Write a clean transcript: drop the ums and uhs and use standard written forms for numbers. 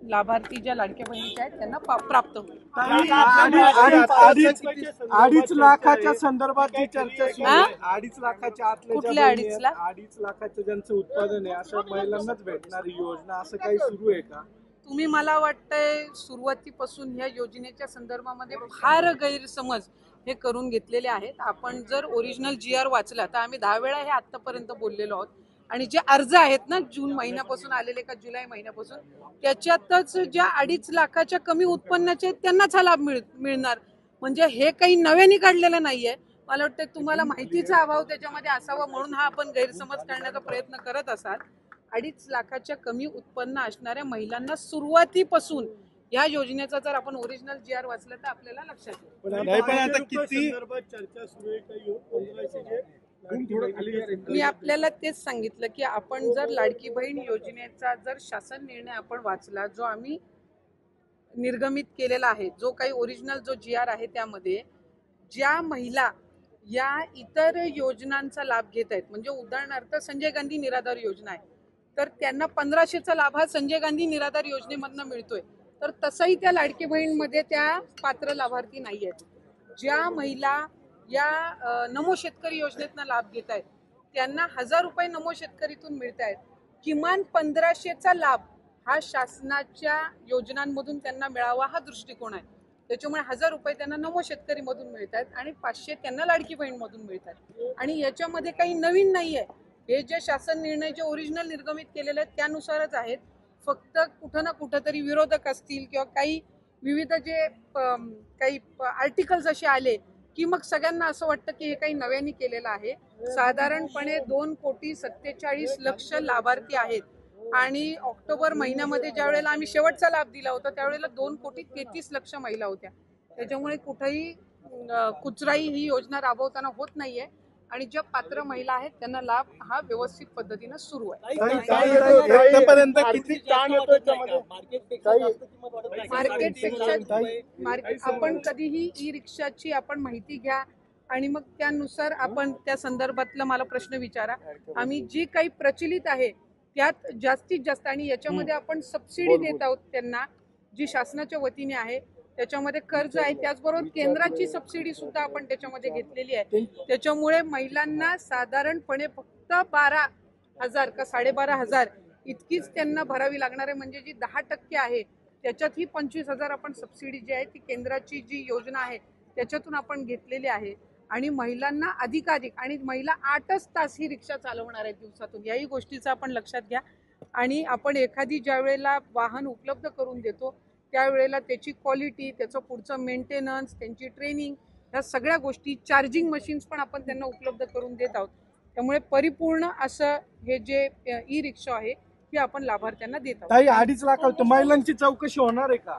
लाभार्थी ज्या लाडक्या बहिणीच्या आहेत त्यांना प्राप्त होईल। 2.5 लाखाच्या संदर्भात जी चर्चा सुरू आहे, 2.5 लाखाच्या आतल्या कुठल्या 2.5 लाख? 2.5 लाखाचं ज्यांचं उत्पादन आहे अशा महिलांनाच भेटणारी योजना, असं काही सुरू आहे का? तुम्ही मला वाटतंय सुरुवातीपासून ह्या योजनेच्या संदर्भामध्ये फार गैरसमज हे करून घेतलेले आहेत। आपण जर ओरिजिनल GR वाचला तर आम्ही 10 वेळा हे आतापर्यंत बोललेलो आहोत आणि जे अर्ज आहेत ना जून महिन्यापासून आलेले का जुलै महिन्यापासून, त्याच्यातच ज्या 2.5 लाखाच्या कमी उत्पन्नाचे त्यांनाच हा लाभ मिळणार। म्हणजे हे काही नव्याने काढलेलं नाहीये। मला वाटतं तुम्हाला माहितीचा अभाव त्याच्यामध्ये असावा म्हणून हा आपण गैरसमज करण्याचा प्रयत्न करत असाल। 2.5 लाखाच्या कमी उत्पन्न असणाऱ्या महिलांना सुरुवातीपासून या योजनेचा जर आपण ओरिजिनल GR वाचलं तर आपल्याला लक्षात येईल। मी आपल्याला तेच सांगितलं की आपण जर लाडकी बहीण योजनेचा जर शासन निर्णय आपण वाचला, जो आम्ही निर्गमित केलेला आहे, जो काही ओरिजिनल जो GR आहे, त्यामध्ये ज्या महिला या इतर योजनांचा लाभ घेत आहेत, म्हणजे उदाहरणार्थ संजय गांधी निराधार योजना आहे तर त्यांना 1500चा लाभ हा संजय गांधी निराधार योजनेमधनं मिळतोय, तर तसंही त्या लाडकी बहीणमध्ये त्या पात्र लाभार्थी नाही आहेत। ज्या महिला या नमो शेतकरी योजनेतनं लाभ घेत आहेत त्यांना 1000 रुपये नमो शेतकरीतून मिळत आहेत। किमान 1500चा लाभ हा शासनाच्या योजनांमधून त्यांना मिळावा हा दृष्टिकोन आहे। त्याच्यामुळे 1000 रुपये त्यांना नमो शेतकरी मधून मिळत आहेत आणि 500 त्यांना लाडकी बहीण मधून मिळतात। आणि याच्यामध्ये काही नवीन नाहीये, हे जे शासन निर्णय जे ओरिजिनल निर्गमित केलेले आहेत त्यानुसारच आहेत। फक्त कुठं ना कुठं तरी विरोधक असतील किंवा काही विविध जे काही आर्टिकल्स असे आले की मग सगळ्यांना असं वाटतं की हे काही नव्याने केलेलं आहे। साधारणपणे 2,47,00,000 लाभार्थी आहेत आणि ऑक्टोबर महिन्यामध्ये ज्या वेळेला आम्ही शेवटचा लाभ दिला होता त्यावेळेला 2,33,00,000 महिला होत्या। त्याच्यामुळे कुठेही कुचराई ही योजना राबवताना होत नाहीये आणि ज्या पात्र महिला आहेत त्यांना लाभ हा व्यवस्थित पद्धतीनं सुरू आहे। आपण कधीही ई रिक्षाची आपण माहिती घ्या आणि मग त्यानुसार आपण त्या संदर्भातला मला प्रश्न विचारा। आम्ही जी काही प्रचलित आहे त्यात जास्तीत जास्त, आणि याच्यामध्ये आपण सबसिडी देत आहोत त्यांना जी शासनाच्या वतीने आहे, त्याच्यामध्ये कर्ज आहे, त्याचबरोबर केंद्राची सबसिडी सुद्धा आपण त्याच्यामध्ये घेतलेली आहे। त्याच्यामुळे महिलांना साधारणपणे फक्त 12,000 का 12,500 इतकीच त्यांना भरावी लागणार आहे। म्हणजे जी 10% आहे त्याच्यात ही 25,000 आपण सबसिडी जी आहे ती केंद्राची जी योजना आहे त्याच्यातून आपण घेतलेली आहे। आणि महिलांना अधिकाधिक, आणि महिला 8च तास ही रिक्षा चालवणार आहेत दिवसातून, याही गोष्टीचं आपण लक्षात घ्या। आणि आपण एखादी ज्या वेळेला वाहन उपलब्ध करून देतो त्यावेळेला त्याची क्वालिटी, त्याचं पुढचं मेंटेनन्स, त्यांची ट्रेनिंग, ह्या सगळ्या गोष्टी, चार्जिंग मशीन्स पण आपण त्यांना उपलब्ध करून देत आहोत। त्यामुळे परिपूर्ण असं हे जे ई रिक्षा आहे हे आपण लाभार्थ्यांना देत आहोत। 2.5 लाख महिलांची चौकशी होणार आहे का?